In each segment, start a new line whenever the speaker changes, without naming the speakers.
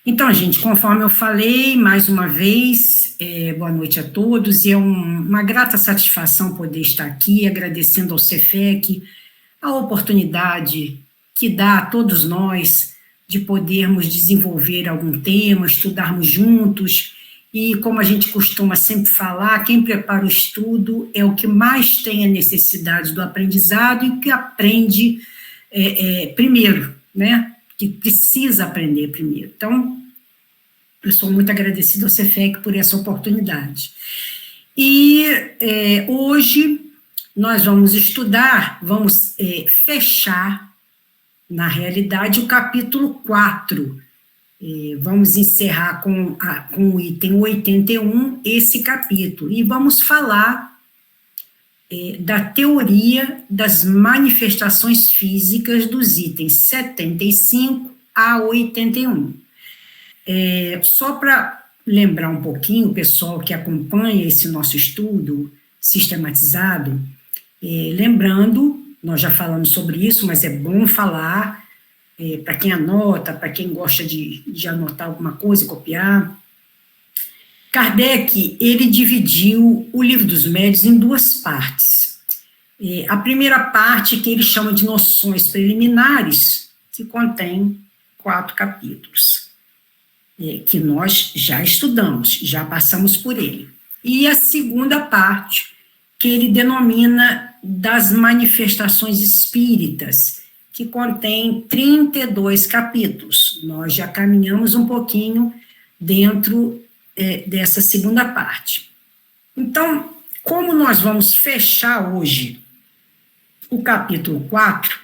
Então, gente, conforme eu falei, mais uma vez, boa noite a todos, e é uma grata satisfação poder estar aqui, agradecendo ao Cefec a oportunidade que dá a todos nós de podermos desenvolver algum tema, estudarmos juntos, e como a gente costuma sempre falar, quem prepara o estudo é o que mais tem a necessidade do aprendizado e que aprende primeiro, né? Que precisa aprender primeiro. Então, eu sou muito agradecida ao Cefec por essa oportunidade. E hoje nós vamos estudar, vamos fechar, na realidade, o capítulo 4. Vamos encerrar com o item 81, esse capítulo, e vamos falar da teoria das manifestações físicas dos itens 75 a 81. Só para lembrar um pouquinho, o pessoal que acompanha esse nosso estudo sistematizado, lembrando, nós já falamos sobre isso, mas é bom falar, para quem anota, para quem gosta de anotar alguma coisa, copiar. Kardec, ele dividiu o Livro dos Médiuns em duas partes. A primeira parte, que ele chama de noções preliminares, que contém 4 capítulos, que nós já estudamos, já passamos por ele. E a segunda parte, que ele denomina das manifestações espíritas, que contém 32 capítulos. Nós já caminhamos um pouquinho dentro dessa segunda parte. Então, como nós vamos fechar hoje o capítulo 4,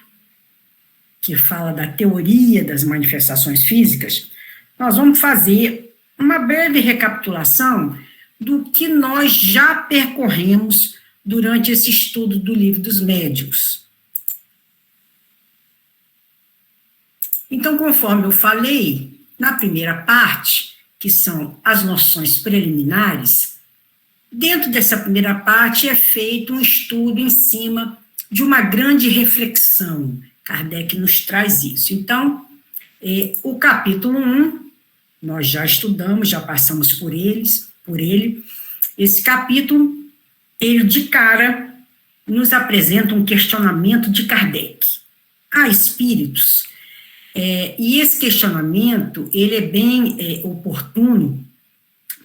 que fala da teoria das manifestações físicas, nós vamos fazer uma breve recapitulação do que nós já percorremos durante esse estudo do Livro dos Médiuns. Então, conforme eu falei, na primeira parte, que são as noções preliminares, dentro dessa primeira parte é feito um estudo em cima de uma grande reflexão. Kardec nos traz isso. Então, o capítulo 1, nós já estudamos, já passamos por ele. Esse capítulo, ele de cara nos apresenta um questionamento de Kardec. Há espíritos? E esse questionamento, ele é bem oportuno,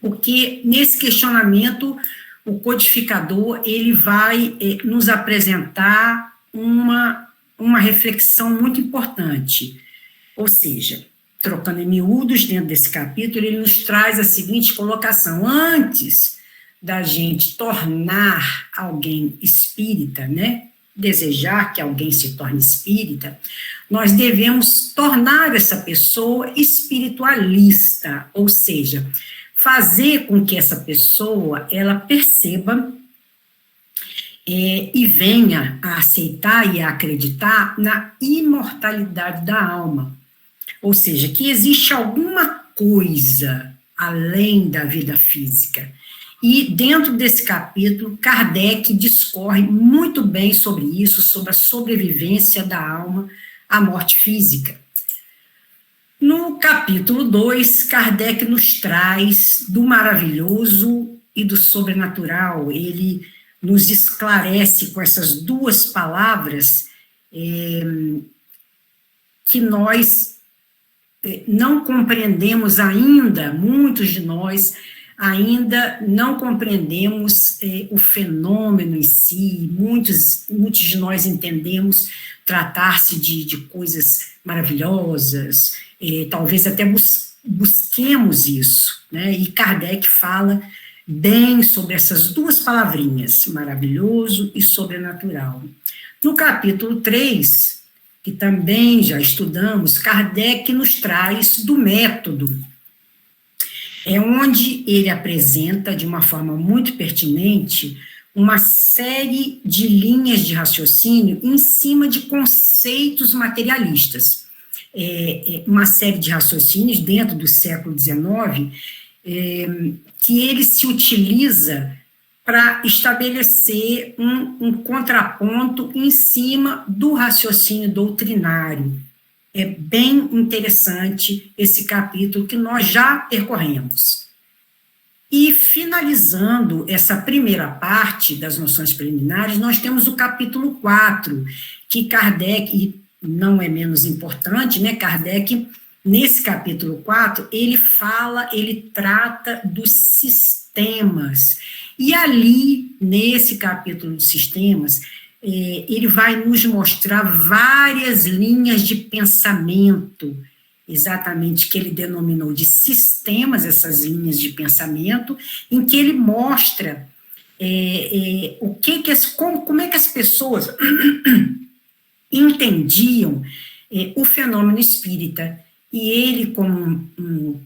porque nesse questionamento, o codificador, ele vai nos apresentar uma reflexão muito importante. Ou seja, trocando em miúdos dentro desse capítulo, ele nos traz a seguinte colocação: antes da gente tornar alguém espírita, né, desejar que alguém se torne espírita, nós devemos tornar essa pessoa espiritualista, ou seja, fazer com que essa pessoa, ela perceba e venha a aceitar e a acreditar na imortalidade da alma, ou seja, que existe alguma coisa além da vida física. E dentro desse capítulo, Kardec discorre muito bem sobre isso, sobre a sobrevivência da alma à morte física. No capítulo 2, Kardec nos traz do maravilhoso e do sobrenatural. Ele nos esclarece com essas duas palavras que nós não compreendemos ainda, muitos de nós ainda não compreendemos o fenômeno em si, muitos de nós entendemos tratar-se de coisas maravilhosas, talvez até busquemos isso, né? E Kardec fala bem sobre essas duas palavrinhas, maravilhoso e sobrenatural. No capítulo 3, que também já estudamos, Kardec nos traz do método, onde ele apresenta, de uma forma muito pertinente, uma série de linhas de raciocínio em cima de conceitos materialistas. Uma série de raciocínios dentro do século XIX, que ele se utiliza para estabelecer um contraponto em cima do raciocínio doutrinário, É bem interessante esse capítulo que nós já percorremos. E, finalizando essa primeira parte das noções preliminares, nós temos o capítulo 4, que Kardec, e não é menos importante, né, Kardec, nesse capítulo 4, ele trata dos sistemas. E ali, nesse capítulo dos sistemas, ele vai nos mostrar várias linhas de pensamento, exatamente, que ele denominou de sistemas, essas linhas de pensamento, em que ele mostra como é que as pessoas entendiam o fenômeno espírita, e ele, como um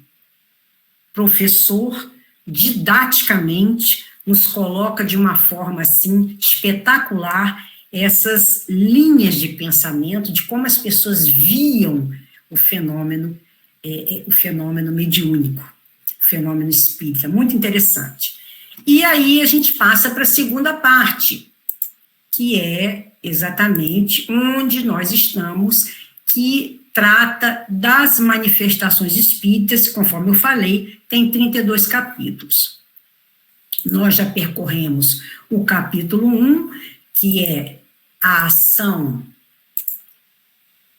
professor, didaticamente, nos coloca de uma forma, assim, espetacular, essas linhas de pensamento, de como as pessoas viam o fenômeno mediúnico, o fenômeno espírita, muito interessante. E aí a gente passa para a segunda parte, que é exatamente onde nós estamos, que trata das manifestações espíritas, conforme eu falei, tem 32 capítulos. Nós já percorremos o capítulo 1, que é a ação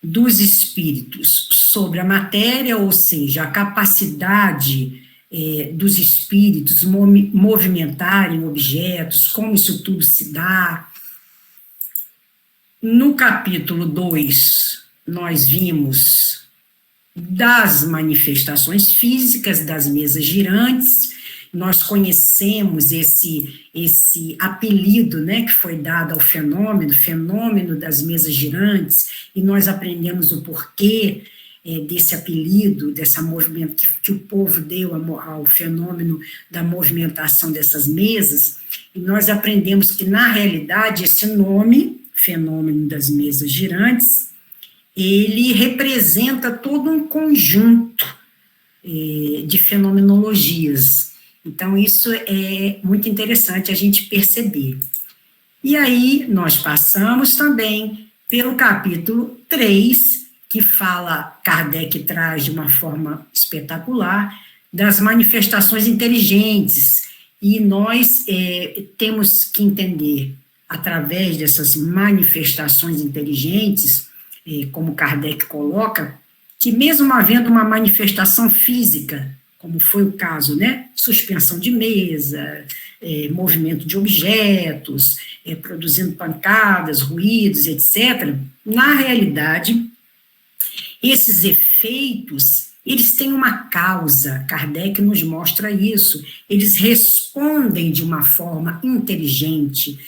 dos espíritos sobre a matéria, ou seja, a capacidade dos espíritos movimentarem objetos, como isso tudo se dá. No capítulo 2, nós vimos das manifestações físicas, das mesas girantes. Nós conhecemos esse apelido, né, que foi dado ao fenômeno das mesas girantes, e nós aprendemos o porquê desse apelido, dessa movimento que o povo deu ao fenômeno da movimentação dessas mesas, e nós aprendemos que, na realidade, esse nome, fenômeno das mesas girantes, ele representa todo um conjunto de fenomenologias. Então, isso é muito interessante a gente perceber. E aí, nós passamos também pelo capítulo 3, que Kardec traz de uma forma espetacular, das manifestações inteligentes. E nós temos que entender, através dessas manifestações inteligentes, como Kardec coloca, que mesmo havendo uma manifestação física, como foi o caso, né, suspensão de mesa, movimento de objetos, produzindo pancadas, ruídos, etc., na realidade, esses efeitos, eles têm uma causa, Kardec nos mostra isso, eles respondem de uma forma inteligente.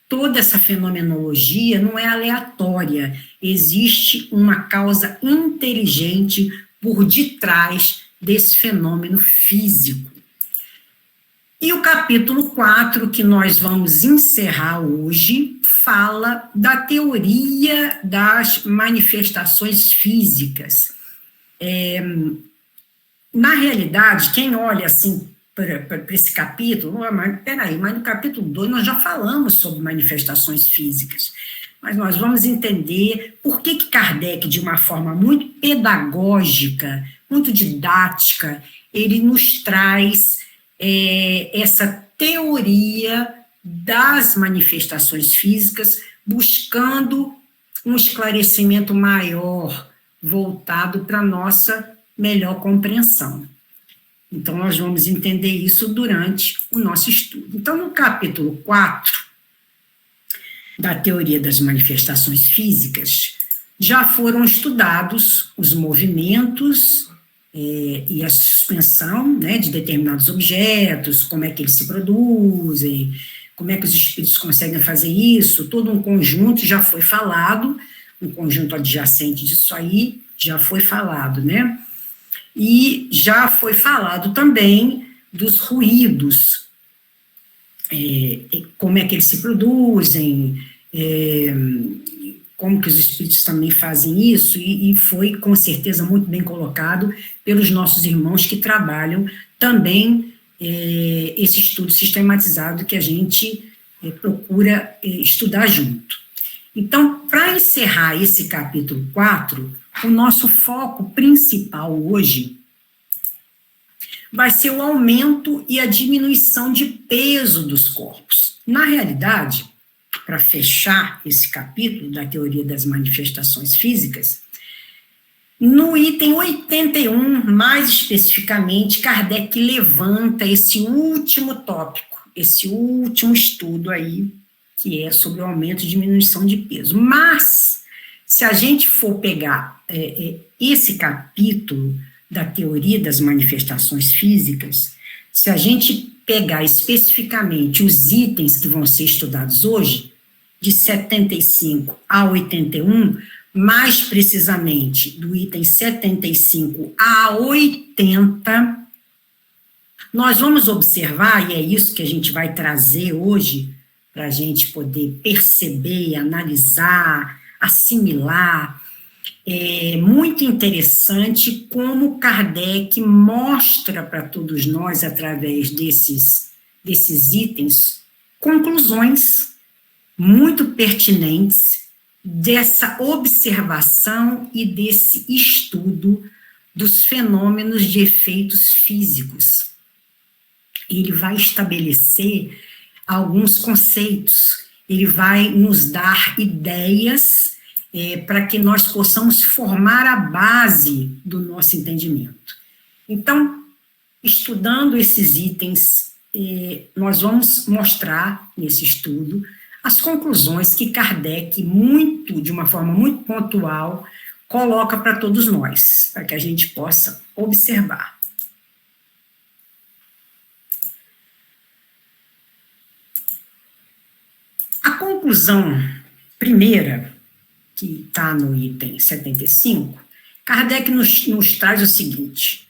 Toda essa fenomenologia não é aleatória, existe uma causa inteligente por detrás desse fenômeno físico. E o capítulo 4, que nós vamos encerrar hoje, fala da teoria das manifestações físicas. Na realidade, quem olha assim para esse capítulo, mas no capítulo 2 nós já falamos sobre manifestações físicas, mas nós vamos entender por que Kardec, de uma forma muito pedagógica, muito didática, ele nos traz essa teoria das manifestações físicas, buscando um esclarecimento maior, voltado para a nossa melhor compreensão. Então, nós vamos entender isso durante o nosso estudo. Então, no capítulo 4 da teoria das manifestações físicas, já foram estudados os movimentos e a suspensão, né, de determinados objetos, como é que eles se produzem, como é que os espíritos conseguem fazer isso, todo um conjunto já foi falado, um conjunto adjacente disso aí já foi falado, né? E já foi falado também dos ruídos, como é que eles se produzem, como que os espíritos também fazem isso, e foi com certeza muito bem colocado pelos nossos irmãos que trabalham também esse estudo sistematizado que a gente procura estudar junto. Então, para encerrar esse capítulo 4, o nosso foco principal hoje vai ser o aumento e a diminuição de peso dos corpos. Na realidade, para fechar esse capítulo da teoria das manifestações físicas, no item 81, mais especificamente, Kardec levanta esse último tópico, esse último estudo aí, que é sobre o aumento e diminuição de peso. Mas, se a gente for pegar esse capítulo da teoria das manifestações físicas, se a gente pegar especificamente os itens que vão ser estudados hoje, de 75 a 81, mais precisamente do item 75 a 80, nós vamos observar, e é isso que a gente vai trazer hoje, para a gente poder perceber, analisar, assimilar. É muito interessante como Kardec mostra para todos nós, através desses itens, conclusões muito pertinentes dessa observação e desse estudo dos fenômenos de efeitos físicos. Ele vai estabelecer alguns conceitos, ele vai nos dar ideias para que nós possamos formar a base do nosso entendimento. Então, estudando esses itens, nós vamos mostrar nesse estudo as conclusões que Kardec, de uma forma muito pontual, coloca para todos nós, para que a gente possa observar. A conclusão primeira, que está no item 75, Kardec nos traz o seguinte,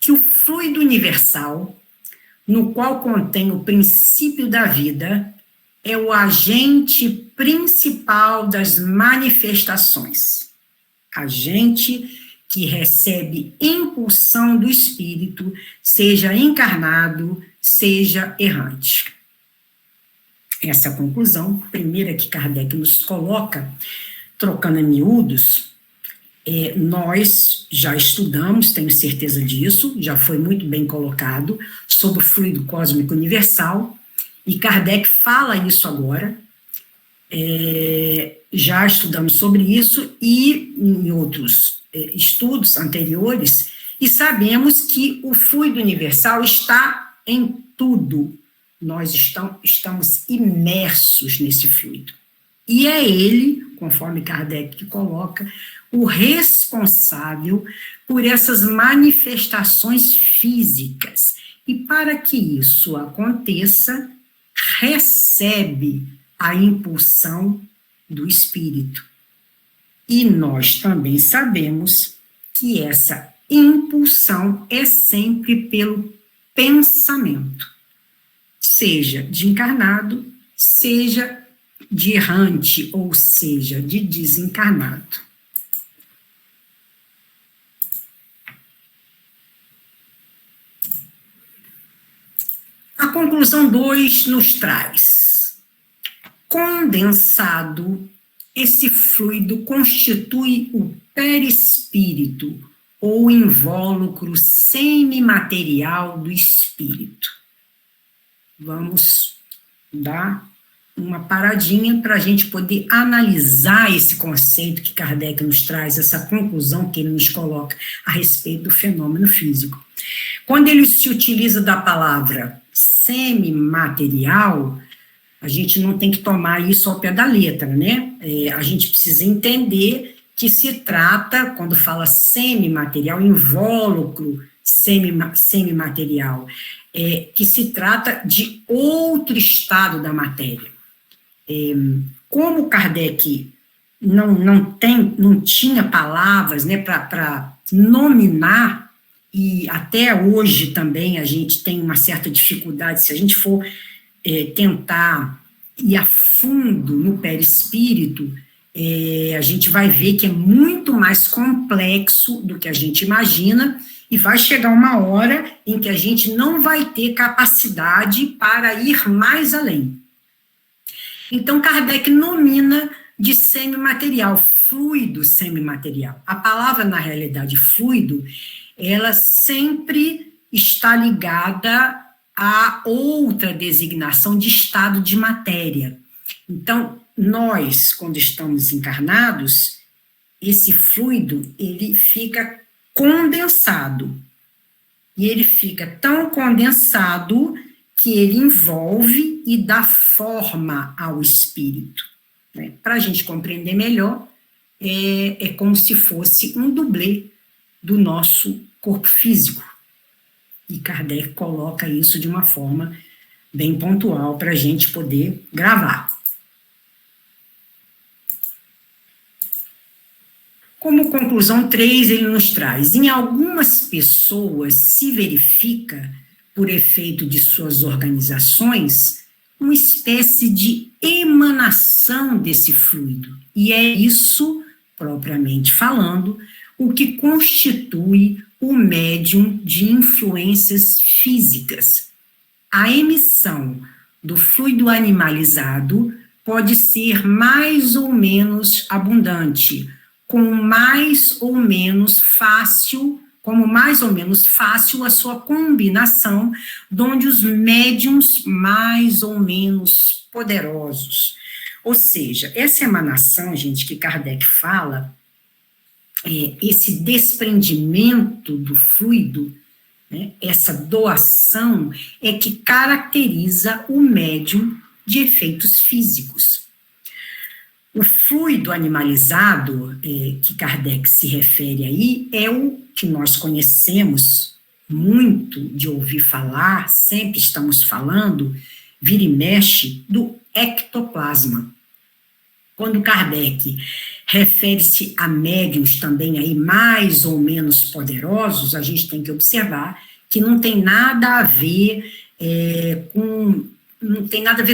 que o fluido universal, no qual contém o princípio da vida, é o agente principal das manifestações. Agente que recebe impulsão do espírito, seja encarnado, seja errante. Essa conclusão, primeira que Kardec nos coloca, trocando em miúdos, nós já estudamos, tenho certeza disso, já foi muito bem colocado, sobre o fluido cósmico universal, e Kardec fala isso agora, já estudamos sobre isso, e em outros estudos anteriores, e sabemos que o fluido universal está em tudo, nós estamos imersos nesse fluido. E é ele, conforme Kardec coloca, o responsável por essas manifestações físicas. E para que isso aconteça, recebe a impulsão do espírito. E nós também sabemos que essa impulsão é sempre pelo pensamento, seja de encarnado, seja de errante, ou seja, de desencarnado. A conclusão 2 nos traz: condensado, esse fluido constitui o perispírito, ou invólucro semimaterial do espírito. Vamos dar uma paradinha para a gente poder analisar esse conceito que Kardec nos traz, essa conclusão que ele nos coloca a respeito do fenômeno físico. Quando ele se utiliza da palavra semimaterial, a gente não tem que tomar isso ao pé da letra, né? A gente precisa entender que se trata, quando fala semimaterial, invólucro semimaterial, que se trata de outro estado da matéria. Como Kardec não tinha palavras, né, para nominar, e até hoje também a gente tem uma certa dificuldade, se a gente for tentar ir a fundo no perispírito, a gente vai ver que é muito mais complexo do que a gente imagina, e vai chegar uma hora em que a gente não vai ter capacidade para ir mais além. Então, Kardec de semimaterial, fluido semimaterial. A palavra, na realidade, fluido, ela sempre está ligada a outra designação de estado de matéria. Então, nós, quando estamos encarnados, esse fluido, ele fica condensado. E ele fica tão condensado que ele envolve e dá forma ao espírito. Né? Para a gente compreender melhor, é como se fosse um dublê do nosso corpo físico. E Kardec coloca isso de uma forma bem pontual para a gente poder gravar. Como conclusão 3, ele nos traz: em algumas pessoas se verifica, por efeito de suas organizações, uma espécie de emanação desse fluido. E é isso, propriamente falando, o que constitui o médium de influências físicas. A emissão do fluido animalizado pode ser mais ou menos abundante, como mais ou menos fácil a sua combinação, donde os médiums mais ou menos poderosos. Ou seja, essa emanação, gente, que Kardec fala, esse desprendimento do fluido, né, essa doação, é que caracteriza o médium de efeitos físicos. O fluido animalizado, que Kardec se refere aí, é o que nós conhecemos muito de ouvir falar, sempre estamos falando, vira e mexe, do ectoplasma. Quando Kardec refere-se a médiuns também aí mais ou menos poderosos, a gente tem que observar que não tem nada a ver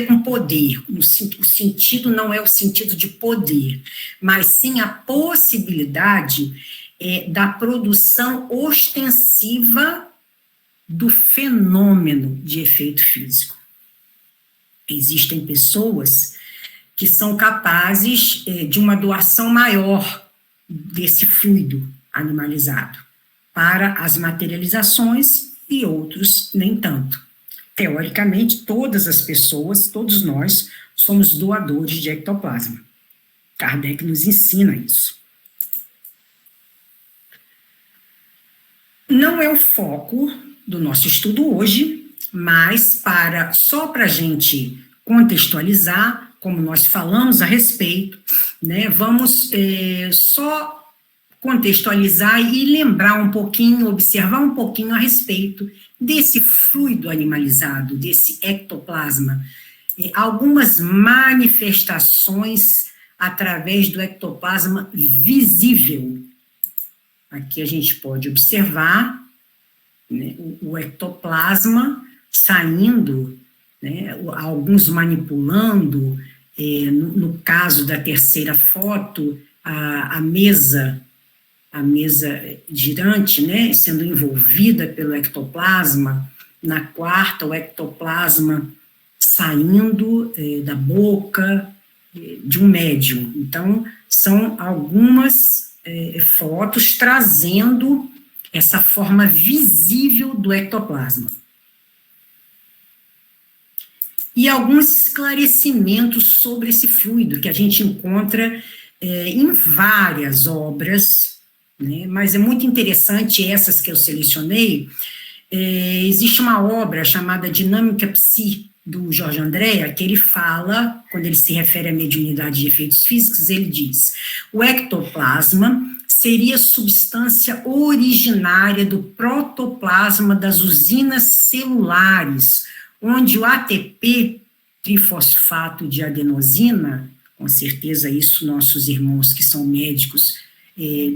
com poder. O sentido não é o sentido de poder, mas sim a possibilidade da produção ostensiva do fenômeno de efeito físico. Existem pessoas que são capazes de uma doação maior desse fluido animalizado para as materializações e outros nem tanto. Teoricamente, todas as pessoas, todos nós, somos doadores de ectoplasma. Kardec nos ensina isso. Não é o foco do nosso estudo hoje, mas só para a gente contextualizar, como nós falamos a respeito, né, vamos só contextualizar e lembrar um pouquinho, observar um pouquinho a respeito desse fluido animalizado, desse ectoplasma, algumas manifestações através do ectoplasma visível. Aqui a gente pode observar, né, o ectoplasma saindo, né, alguns manipulando, no caso da terceira foto, a mesa girante, né, sendo envolvida pelo ectoplasma. Na quarta, o ectoplasma saindo da boca de um médium. Então, são algumas fotos trazendo essa forma visível do ectoplasma. E alguns esclarecimentos sobre esse fluido, que a gente encontra em várias obras, né, mas é muito interessante essas que eu selecionei. Existe uma obra chamada Dinâmica Psi, do Jorge Andréa, que ele fala, quando ele se refere à mediunidade de efeitos físicos, ele diz: o ectoplasma seria substância originária do protoplasma das usinas celulares, onde o ATP, trifosfato de adenosina, com certeza isso nossos irmãos que são médicos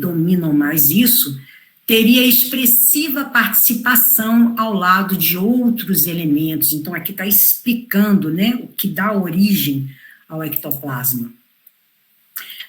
dominam mais isso, teria expressiva participação ao lado de outros elementos. Então, aqui está explicando, né, o que dá origem ao ectoplasma.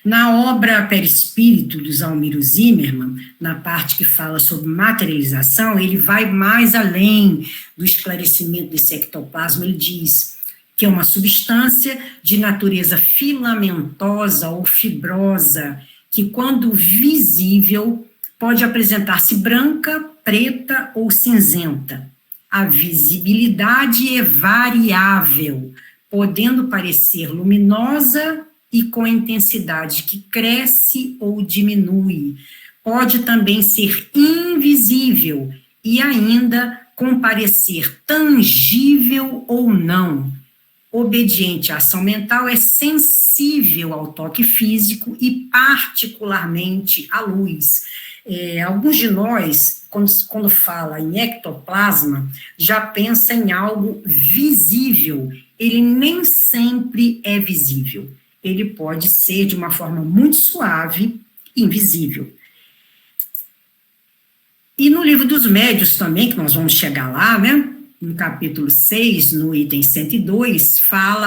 Na obra Perispírito, do Zalmiro Zimmermann, na parte que fala sobre materialização, ele vai mais além do esclarecimento desse ectoplasma. Ele diz que é uma substância de natureza filamentosa ou fibrosa, que, quando visível, pode apresentar-se branca, preta ou cinzenta. A visibilidade é variável, podendo parecer luminosa e com intensidade que cresce ou diminui. Pode também ser invisível e ainda com parecer tangível ou não. Obediente à ação mental, é sensível ao toque físico e particularmente à luz. Alguns de nós, quando fala em ectoplasma, já pensa em algo visível. Ele nem sempre é visível. Ele pode ser, de uma forma muito suave, invisível. E no livro dos médiuns também, que nós vamos chegar lá, né? No capítulo 6, no item 102,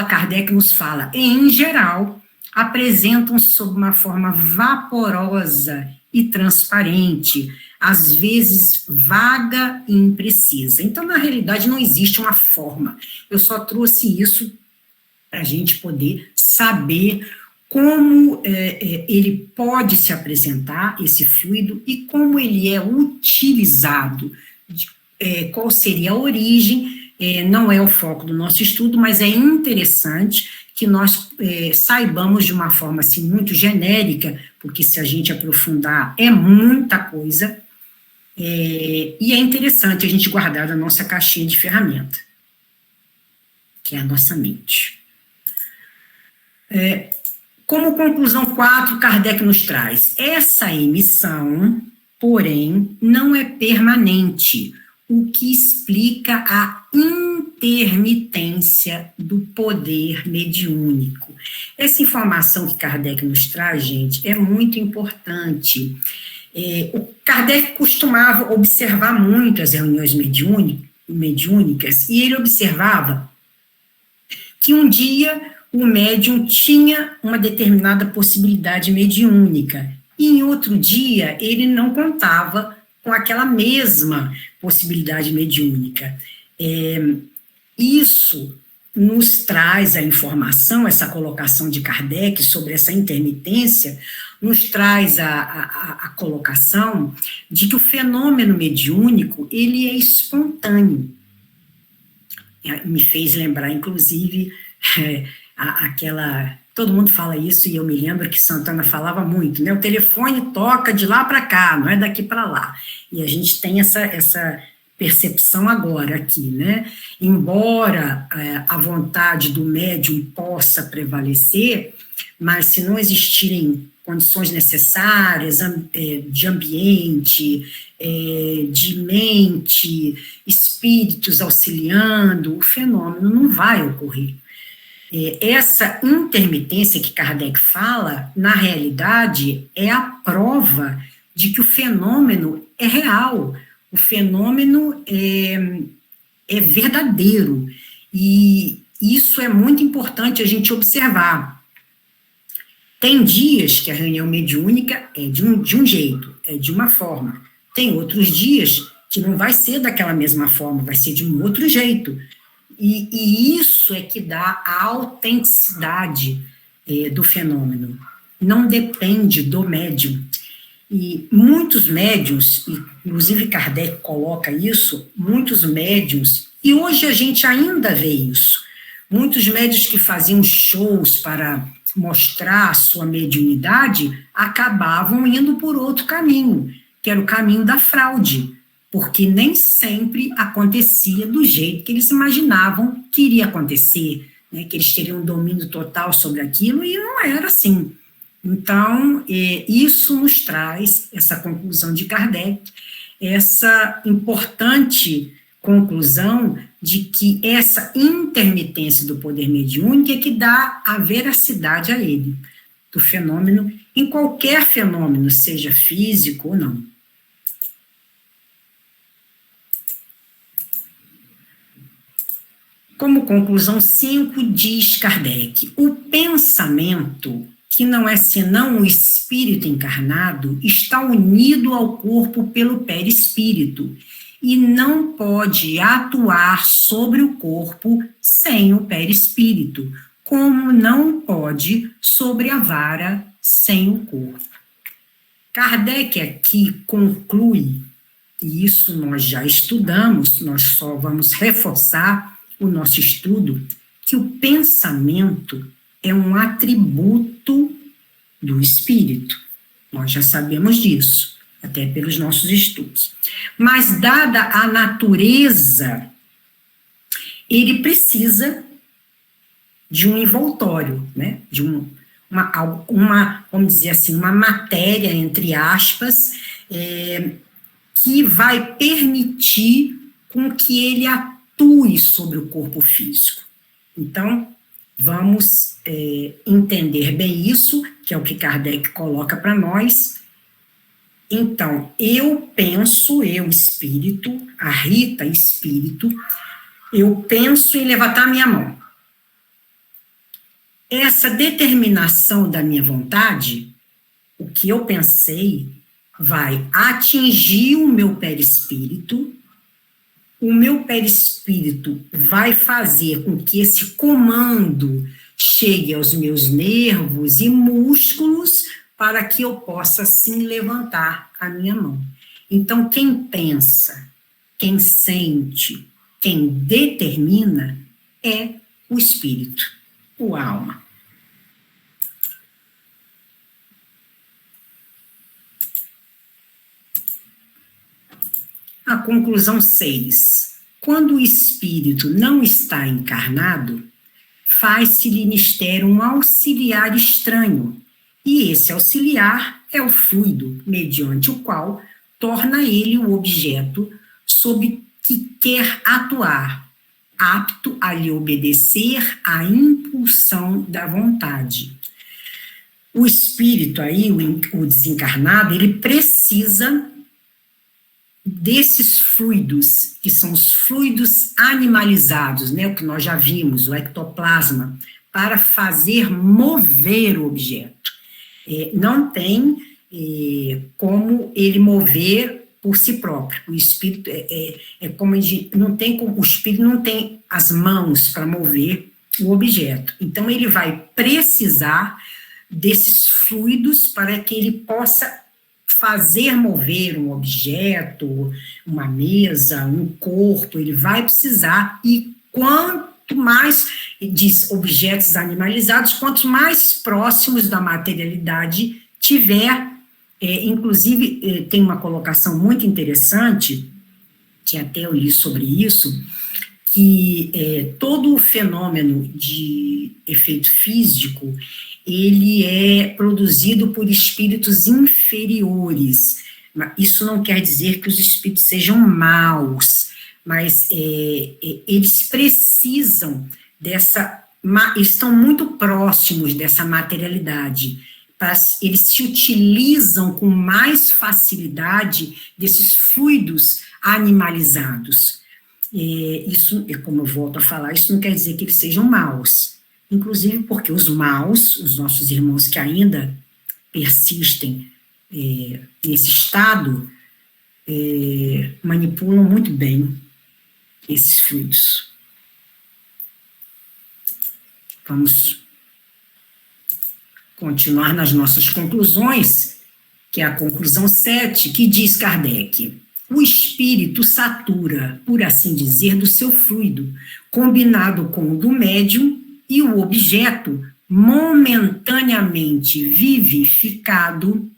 Kardec nos fala, em geral, apresentam-se sob uma forma vaporosa e transparente, às vezes vaga e imprecisa. Então, na realidade, não existe uma forma. Eu só trouxe isso para a gente poder saber como ele pode se apresentar, esse fluido, e como ele é utilizado, qual seria a origem. Não é o foco do nosso estudo, mas é interessante que nós saibamos de uma forma assim, muito genérica, porque se a gente aprofundar é muita coisa, e é interessante a gente guardar a nossa caixinha de ferramenta, que é a nossa mente. Como conclusão 4, Kardec nos traz, essa emissão, porém, não é permanente, o que explica a intermitência do poder mediúnico. Essa informação que Kardec nos traz, gente, é muito importante. O Kardec costumava observar muito as reuniões mediúnicas, e ele observava que um dia o médium tinha uma determinada possibilidade mediúnica, e em outro dia ele não contava com aquela mesma possibilidade mediúnica. Isso nos traz a informação, essa colocação de Kardec sobre essa intermitência, nos traz a colocação de que o fenômeno mediúnico, ele é espontâneo. Me fez lembrar, inclusive, todo mundo fala isso, e eu me lembro que Santana falava muito, né? O telefone toca de lá para cá, não é daqui para lá. E a gente tem essa percepção agora aqui, né? Embora a vontade do médium possa prevalecer, mas se não existirem condições necessárias de ambiente, de mente, espíritos auxiliando, o fenômeno não vai ocorrer. Essa intermitência que Kardec fala, na realidade, é a prova de que o fenômeno é real, o fenômeno é verdadeiro, e isso é muito importante a gente observar. Tem dias que a reunião mediúnica é de um jeito, é de uma forma. Tem outros dias que não vai ser daquela mesma forma, vai ser de um outro jeito. E isso é que dá a autenticidade do fenômeno. Não depende do médium. E muitos médiuns, inclusive Kardec coloca isso, muitos médiuns, e hoje a gente ainda vê isso, muitos médiuns que faziam shows para mostrar a sua mediunidade, acabavam indo por outro caminho, que era o caminho da fraude, porque nem sempre acontecia do jeito que eles imaginavam que iria acontecer, né, que eles teriam um domínio total sobre aquilo, e não era assim. Então, isso nos traz, essa conclusão de Kardec, essa importante conclusão de que essa intermitência do poder mediúnico é que dá a veracidade a ele, do fenômeno, em qualquer fenômeno, seja físico ou não. Como conclusão 5, diz Kardec, o pensamento, que não é senão o espírito encarnado, está unido ao corpo pelo perispírito, e não pode atuar sobre o corpo sem o perispírito, como não pode sobre a vara sem o corpo. Kardec aqui conclui, e isso nós já estudamos, nós só vamos reforçar o nosso estudo, que o pensamento é um atributo do espírito. Nós já sabemos disso, até pelos nossos estudos. Mas, dada a natureza, ele precisa de um envoltório, né? De uma, vamos dizer assim, uma matéria, entre aspas, que vai permitir com que ele atue sobre o corpo físico. Então, vamos entender bem isso, que é o que Kardec coloca para nós. Então, eu penso, eu espírito, a Rita espírito, eu penso em levantar minha mão. Essa determinação da minha vontade, o que eu pensei, vai atingir o meu perispírito vai fazer com que esse comando chegue aos meus nervos e músculos para que eu possa, assim, levantar a minha mão. Então, quem pensa, quem sente, quem determina é o espírito, o alma. A conclusão 6. Quando o espírito não está encarnado, faz-se-lhe mister um auxiliar estranho, e esse auxiliar é o fluido, mediante o qual torna ele o objeto sob que quer atuar, apto a lhe obedecer à impulsão da vontade. O espírito aí, o desencarnado, ele precisa desses fluidos, que são os fluidos animalizados, né, o que nós já vimos, o ectoplasma, para fazer mover o objeto. Não tem como ele mover por si próprio. O espírito como não tem como, o espírito não tem as mãos para mover o objeto. Então ele vai precisar desses fluidos para que ele possa fazer mover um objeto, uma mesa, um corpo. Ele vai precisar, e quanto mais, diz, objetos animalizados, quanto mais próximos da materialidade tiver. Inclusive, tem uma colocação muito interessante, que até eu li sobre isso, que todo o fenômeno de efeito físico, ele é produzido por espíritos inferiores. Isso não quer dizer que os espíritos sejam maus, mas eles precisam eles estão muito próximos dessa materialidade. Eles se utilizam com mais facilidade desses fluidos animalizados. Isso, como eu volto a falar, isso não quer dizer que eles sejam maus. Inclusive porque os maus, os nossos irmãos que ainda persistem nesse estado, manipulam muito bem esses fluidos. Vamos continuar nas nossas conclusões, que é a conclusão 7, que diz Kardec: o espírito satura, por assim dizer, do seu fluido, combinado com o do médium, e o objeto, momentaneamente vivificado,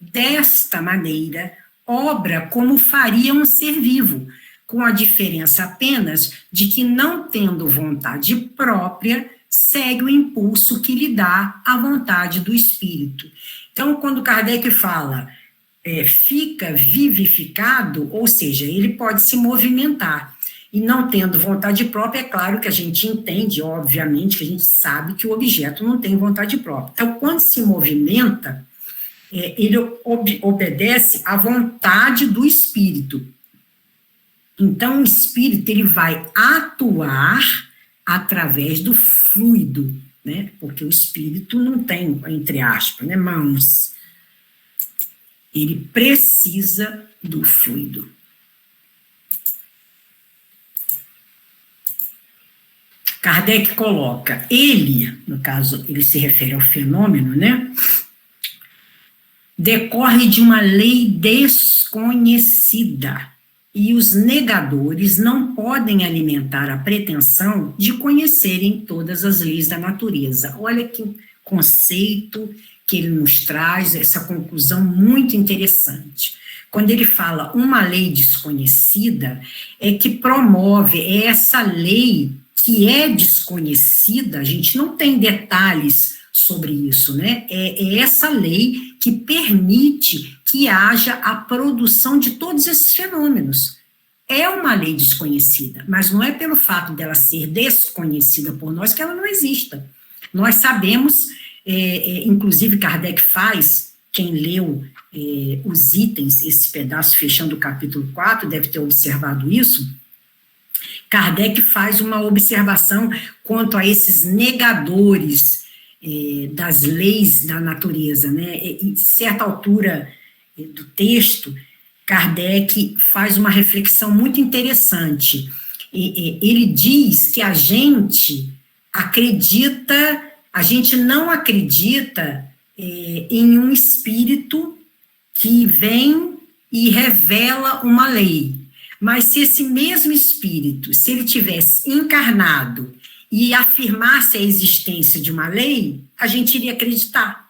desta maneira, obra como faria um ser vivo, com a diferença apenas de que, não tendo vontade própria, segue o impulso que lhe dá a vontade do espírito. Então, quando Kardec fala fica vivificado, ou seja, ele pode se movimentar. E não tendo vontade própria, é claro que a gente entende, obviamente, que a gente sabe que o objeto não tem vontade própria. Então, quando se movimenta, ele obedece à vontade do espírito. Então, o espírito, ele vai atuar através do fluido, né? Porque o espírito não tem, entre aspas, né, mãos. Ele precisa do fluido. Kardec coloca, ele, no caso, ele se refere ao fenômeno, né? Decorre de uma lei desconhecida, e os negadores não podem alimentar a pretensão de conhecerem todas as leis da natureza. Olha que conceito que ele nos traz, essa conclusão muito interessante. Quando ele fala uma lei desconhecida, é que promove, é essa lei que é desconhecida, a gente não tem detalhes sobre isso, né? É essa lei que permite que haja a produção de todos esses fenômenos. É uma lei desconhecida, mas não é pelo fato dela ser desconhecida por nós que ela não exista. Nós sabemos, inclusive Kardec faz, quem leu os itens, esse pedaço fechando o capítulo 4, deve ter observado isso. Kardec faz uma observação quanto a esses negadores das leis da natureza, né? Em certa altura do texto, Kardec faz uma reflexão muito interessante. Ele diz que a gente não acredita em um espírito que vem e revela uma lei. Mas se esse mesmo espírito, se ele tivesse encarnado e afirmasse a existência de uma lei, a gente iria acreditar.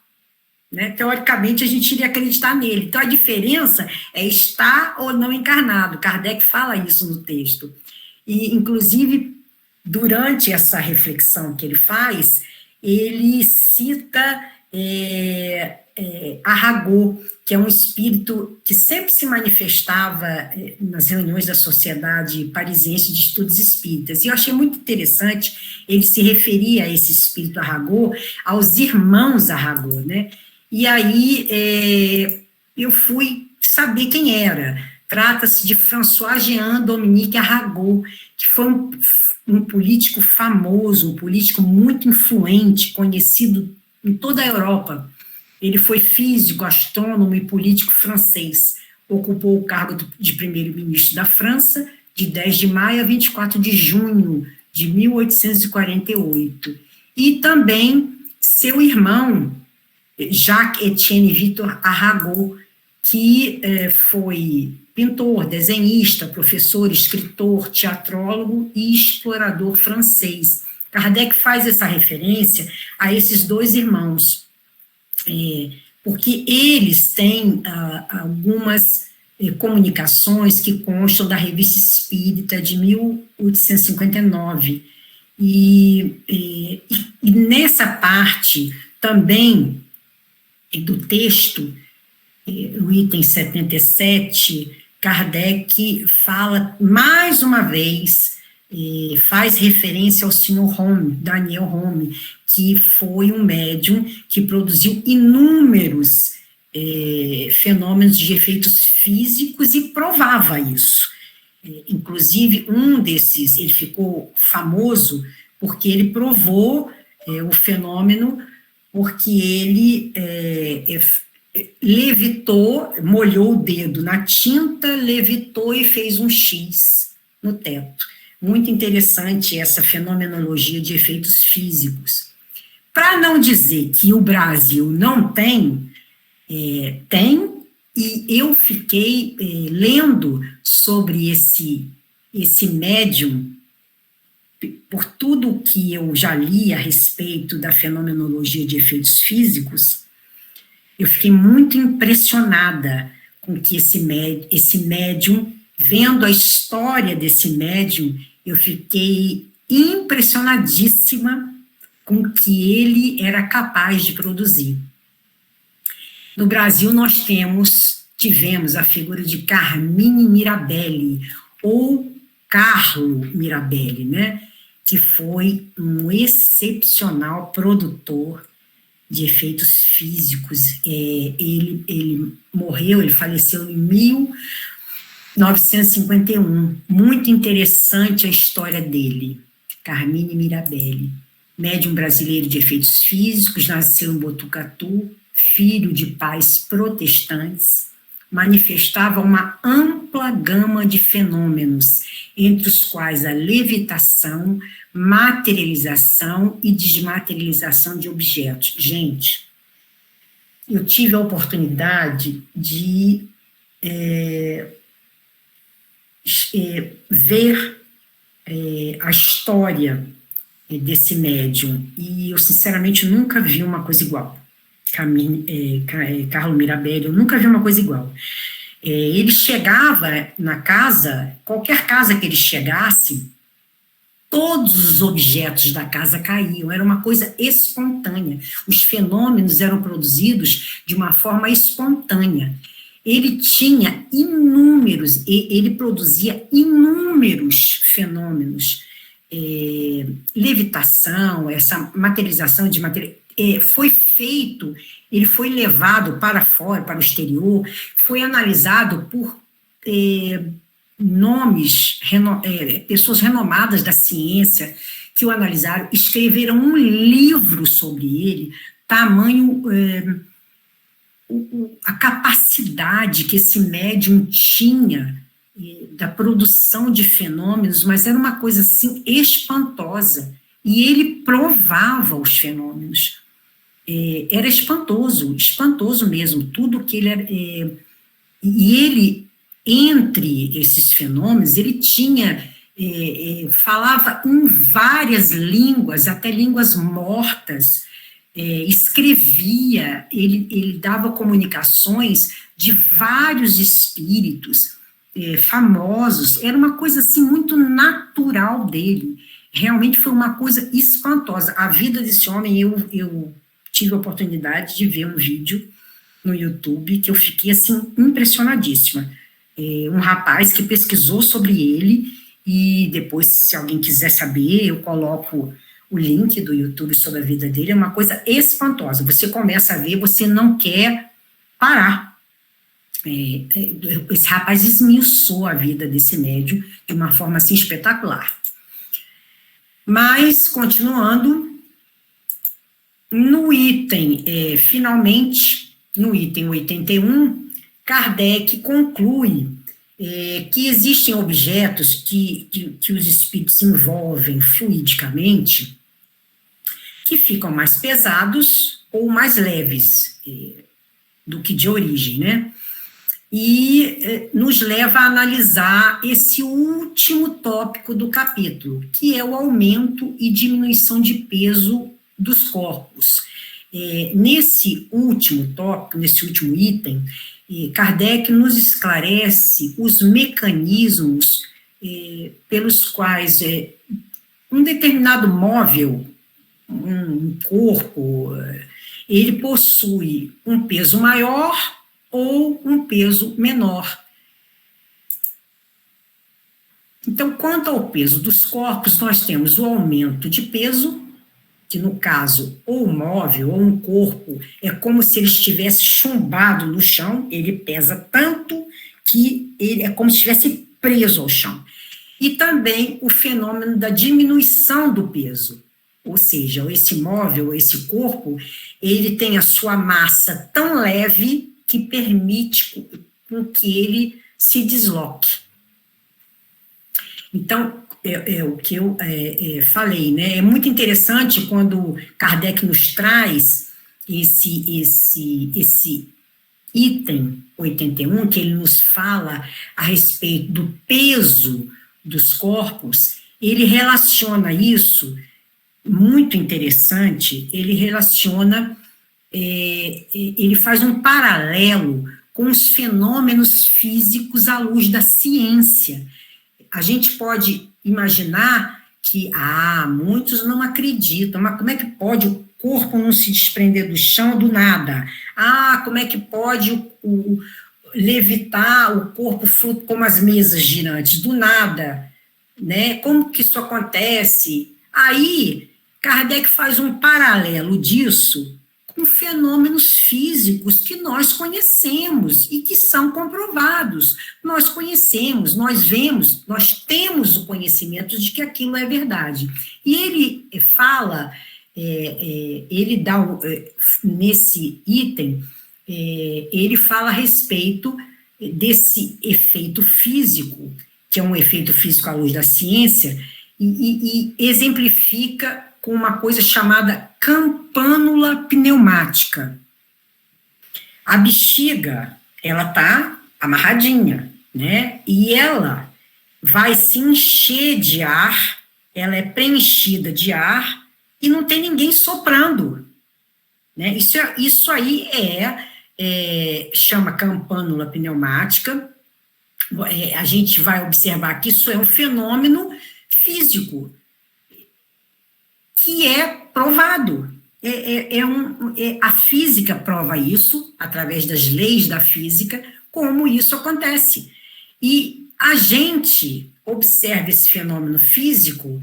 Né? Teoricamente, a gente iria acreditar nele. Então, a diferença é estar ou não encarnado. Kardec fala isso no texto. E, inclusive, durante essa reflexão que ele faz, ele cita Arago, que é um espírito que sempre se manifestava nas reuniões da Sociedade Parisiense de Estudos Espíritas. E eu achei muito interessante, ele se referia a esse espírito Arago, aos irmãos Arago, né? E aí eu fui saber quem era. Trata-se de François-Jean Dominique Arago, que foi um político famoso, um político muito influente, conhecido em toda a Europa. Ele foi físico, astrônomo e político francês. Ocupou o cargo de primeiro-ministro da França de 10 de maio a 24 de junho de 1848. E também seu irmão, Jacques-Étienne Victor Arago, que foi pintor, desenhista, professor, escritor, teatrólogo e explorador francês. Kardec faz essa referência a esses dois irmãos, porque eles têm algumas comunicações que constam da Revista Espírita de 1859, e nessa parte também do texto, o item 77, Kardec fala mais uma vez, faz referência ao senhor Home, Daniel Home, que foi um médium que produziu inúmeros fenômenos de efeitos físicos e provava isso. Inclusive, um desses, ele ficou famoso porque ele provou o fenômeno, porque ele levitou, molhou o dedo na tinta, levitou e fez um X no teto. Muito interessante essa fenomenologia de efeitos físicos. Para não dizer que o Brasil não tem, tem, e eu fiquei lendo sobre esse médium, por tudo que eu já li a respeito da fenomenologia de efeitos físicos, eu fiquei muito impressionada com que esse médium, vendo a história desse médium, eu fiquei impressionadíssima com o que ele era capaz de produzir. No Brasil, nós tivemos a figura de Carmine Mirabelli, ou Carlo Mirabelli, né, que foi um excepcional produtor de efeitos físicos. Ele morreu, ele faleceu em 1951. Muito interessante a história dele, Carmine Mirabelli. Médium brasileiro de efeitos físicos, nasceu em Botucatu, filho de pais protestantes, manifestava uma ampla gama de fenômenos, entre os quais a levitação, materialização e desmaterialização de objetos. Gente, eu tive a oportunidade de ver a história desse médium, e eu, sinceramente, nunca vi uma coisa igual. Carlo Mirabelli, eu nunca vi uma coisa igual. Ele chegava na casa, qualquer casa que ele chegasse, todos os objetos da casa caíam, era uma coisa espontânea. Os fenômenos eram produzidos de uma forma espontânea. Ele tinha ele produzia inúmeros fenômenos, levitação, essa materialização de matéria, foi feito, ele foi levado para fora, para o exterior, foi analisado por pessoas renomadas da ciência que o analisaram, escreveram um livro sobre ele, tamanho, a capacidade que esse médium tinha da produção de fenômenos, mas era uma coisa assim espantosa, e ele provava os fenômenos. Era espantoso mesmo, tudo que ele era. E ele, entre esses fenômenos, ele tinha, falava em várias línguas, até línguas mortas, escrevia, ele dava comunicações de vários espíritos famosos, era uma coisa assim muito natural dele, realmente foi uma coisa espantosa. A vida desse homem, eu tive a oportunidade de ver um vídeo no YouTube que eu fiquei assim impressionadíssima. Um rapaz que pesquisou sobre ele, e depois, se alguém quiser saber, eu coloco o link do YouTube sobre a vida dele. É uma coisa espantosa, você começa a ver, você não quer parar. Esse rapaz esmiuçou a vida desse médium de uma forma assim espetacular. Mas, continuando, no item, finalmente, no item 81, Kardec conclui que existem objetos que os espíritos se envolvem fluidicamente, que ficam mais pesados ou mais leves do que de origem, né? E nos leva a analisar esse último tópico do capítulo, que é o aumento e diminuição de peso dos corpos. Nesse último tópico, nesse último item, Kardec nos esclarece os mecanismos pelos quais um determinado móvel, um corpo, ele possui um peso maior ou um peso menor. Então, quanto ao peso dos corpos, nós temos o aumento de peso, que no caso, ou um móvel, ou um corpo, é como se ele estivesse chumbado no chão, ele pesa tanto que ele é como se estivesse preso ao chão. E também o fenômeno da diminuição do peso, ou seja, esse móvel, esse corpo, ele tem a sua massa tão leve que permite com que ele se desloque. Então, o que eu falei, né? É muito interessante quando Kardec nos traz esse item 81, que ele nos fala a respeito do peso dos corpos. Ele relaciona isso, muito interessante, ele relaciona, ele faz um paralelo com os fenômenos físicos à luz da ciência. A gente pode imaginar que, muitos não acreditam, mas como é que pode o corpo não se desprender do chão do nada? Como é que pode levitar o corpo como as mesas girantes, do nada, né? Como que isso acontece? Aí, Kardec faz um paralelo disso com fenômenos físicos que nós conhecemos e que são comprovados. Nós conhecemos, nós vemos, nós temos o conhecimento de que aquilo é verdade. E ele fala, ele dá, nesse item, ele fala a respeito desse efeito físico, que é um efeito físico à luz da ciência, e exemplifica com uma coisa chamada campânula pneumática. A bexiga, ela está amarradinha, né? E ela vai se encher de ar, ela é preenchida de ar e não tem ninguém soprando, né? Isso aí chama campânula pneumática. A gente vai observar que isso é um fenômeno físico que é provado. A física prova isso, através das leis da física, como isso acontece. E a gente observa esse fenômeno físico,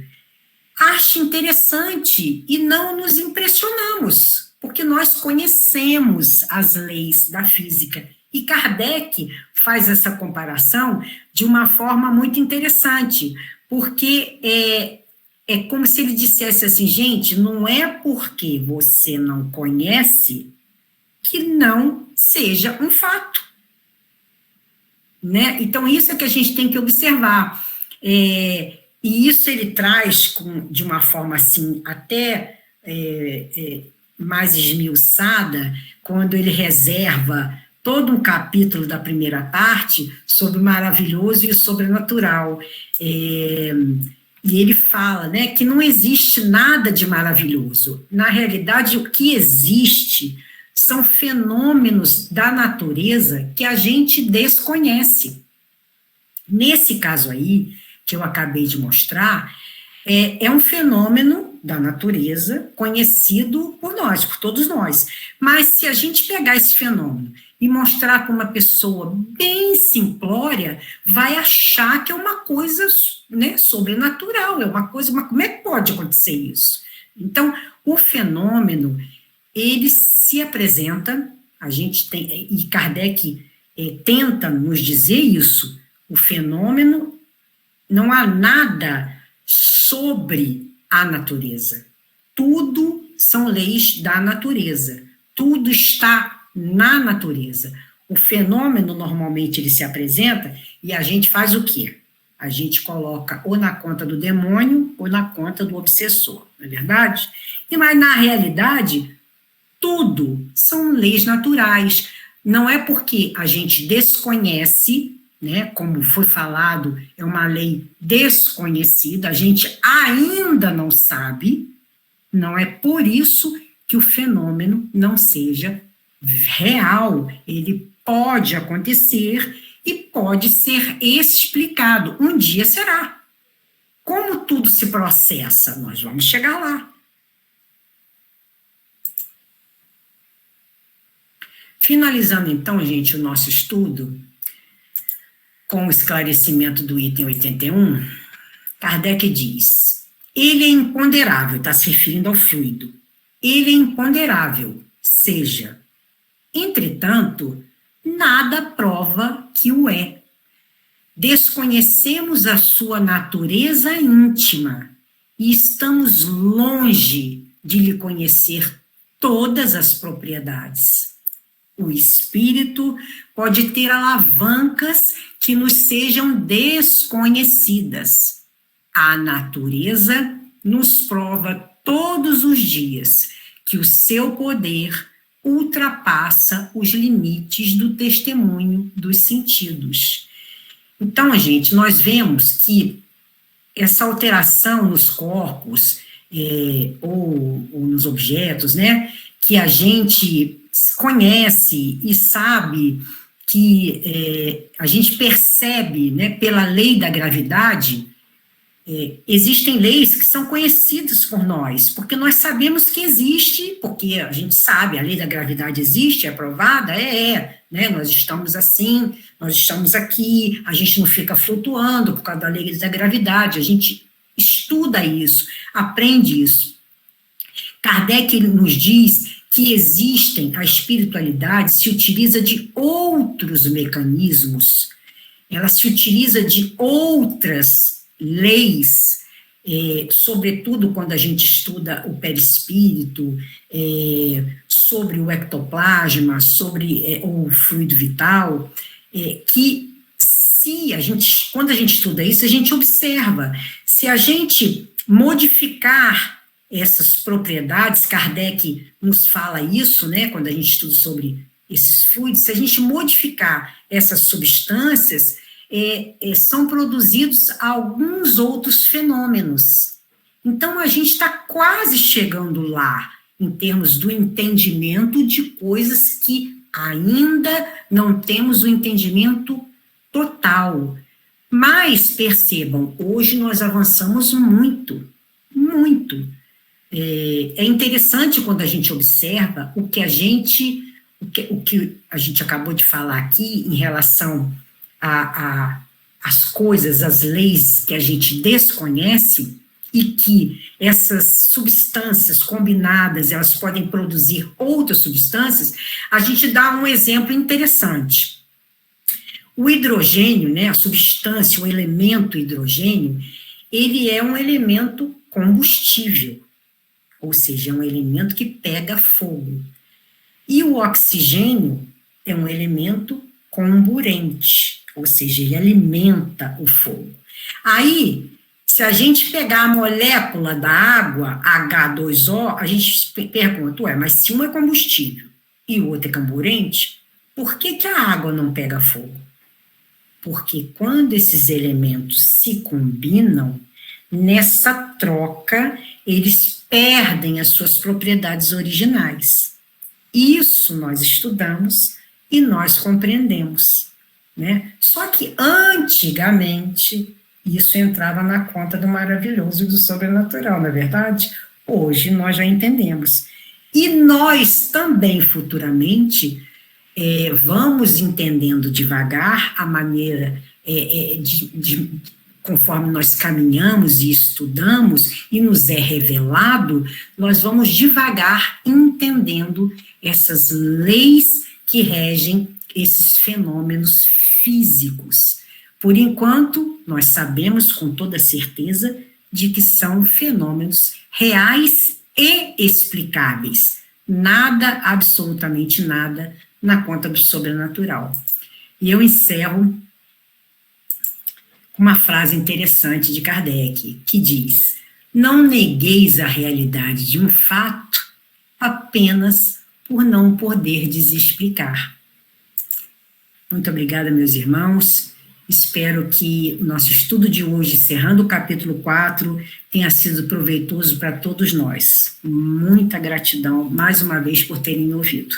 acha interessante e não nos impressionamos, porque nós conhecemos as leis da física. E Kardec faz essa comparação de uma forma muito interessante, porque é como se ele dissesse assim, gente, não é porque você não conhece que não seja um fato, né? Então, isso é que a gente tem que observar. E isso ele traz de uma forma assim, até mais esmiuçada, quando ele reserva todo um capítulo da primeira parte sobre o maravilhoso e o sobrenatural. E ele fala, né, que não existe nada de maravilhoso. Na realidade, o que existe são fenômenos da natureza que a gente desconhece. Nesse caso aí, que eu acabei de mostrar, é um fenômeno da natureza conhecido por nós, por todos nós. Mas se a gente pegar esse fenômeno e mostrar para uma pessoa bem simplória, vai achar que é uma coisa, né, sobrenatural, é uma coisa, mas como é que pode acontecer isso? Então, o fenômeno, ele se apresenta, a gente tem, e Kardec tenta nos dizer isso, o fenômeno, não há nada sobre a natureza, tudo são leis da natureza, tudo está na natureza. O fenômeno, normalmente, ele se apresenta e a gente faz o quê? A gente coloca ou na conta do demônio ou na conta do obsessor, não é verdade? Mas, na realidade, tudo são leis naturais. Não é porque a gente desconhece, né, como foi falado, é uma lei desconhecida, a gente ainda não sabe, não é por isso que o fenômeno não seja real, ele pode acontecer e pode ser explicado, um dia será. Como tudo se processa? Nós vamos chegar lá. Finalizando então, gente, o nosso estudo, com o esclarecimento do item 81, Kardec diz, ele é imponderável, está se referindo ao fluido, ele é imponderável, seja, entretanto, nada prova que o é. Desconhecemos a sua natureza íntima e estamos longe de lhe conhecer todas as propriedades. O espírito pode ter alavancas que nos sejam desconhecidas. A natureza nos prova todos os dias que o seu poder ultrapassa os limites do testemunho dos sentidos. Então, gente, nós vemos que essa alteração nos corpos ou nos objetos, né, que a gente conhece e sabe que a gente percebe, né, pela lei da gravidade, existem leis que são conhecidas por nós, porque nós sabemos que existe, porque a gente sabe, a lei da gravidade existe, é provada, né, nós estamos assim, nós estamos aqui, a gente não fica flutuando por causa da lei da gravidade, a gente estuda isso, aprende isso. Kardec nos diz que a espiritualidade se utiliza de outros mecanismos, ela se utiliza de outras leis, sobretudo quando a gente estuda o perispírito, sobre o ectoplasma, sobre o fluido vital, que quando a gente estuda isso, a gente observa, se a gente modificar essas propriedades, Kardec nos fala isso, né, quando a gente estuda sobre esses fluidos, se a gente modificar essas substâncias, são produzidos alguns outros fenômenos. Então, a gente está quase chegando lá, em termos do entendimento de coisas que ainda não temos o entendimento total. Mas, percebam, hoje nós avançamos muito, muito. É interessante quando a gente observa o que a gente acabou de falar aqui em relação às coisas, às leis que a gente desconhece, e que essas substâncias combinadas, elas podem produzir outras substâncias. A gente dá um exemplo interessante. O hidrogênio, né, a substância, o elemento hidrogênio, ele é um elemento combustível, ou seja, é um elemento que pega fogo. E o oxigênio é um elemento comburente, ou seja, ele alimenta o fogo. Aí, se a gente pegar a molécula da água, H2O, a gente pergunta, mas se um é combustível e o outro é comburente, por que a água não pega fogo? Porque quando esses elementos se combinam, nessa troca, eles perdem as suas propriedades originais. Isso nós estudamos e nós compreendemos, né? Só que antigamente isso entrava na conta do maravilhoso e do sobrenatural, não é verdade? Hoje nós já entendemos. E nós também, futuramente, vamos entendendo devagar a maneira conforme nós caminhamos e estudamos e nos é revelado, nós vamos devagar entendendo essas leis que regem esses fenômenos físicos. Por enquanto, nós sabemos com toda certeza de que são fenômenos reais e explicáveis. Nada, absolutamente nada, na conta do sobrenatural. E eu encerro com uma frase interessante de Kardec, que diz: não negueis a realidade de um fato apenas por não poderdes explicar. Muito obrigada, meus irmãos. Espero que o nosso estudo de hoje, encerrando o capítulo 4, tenha sido proveitoso para todos nós. Muita gratidão, mais uma vez, por terem me ouvido.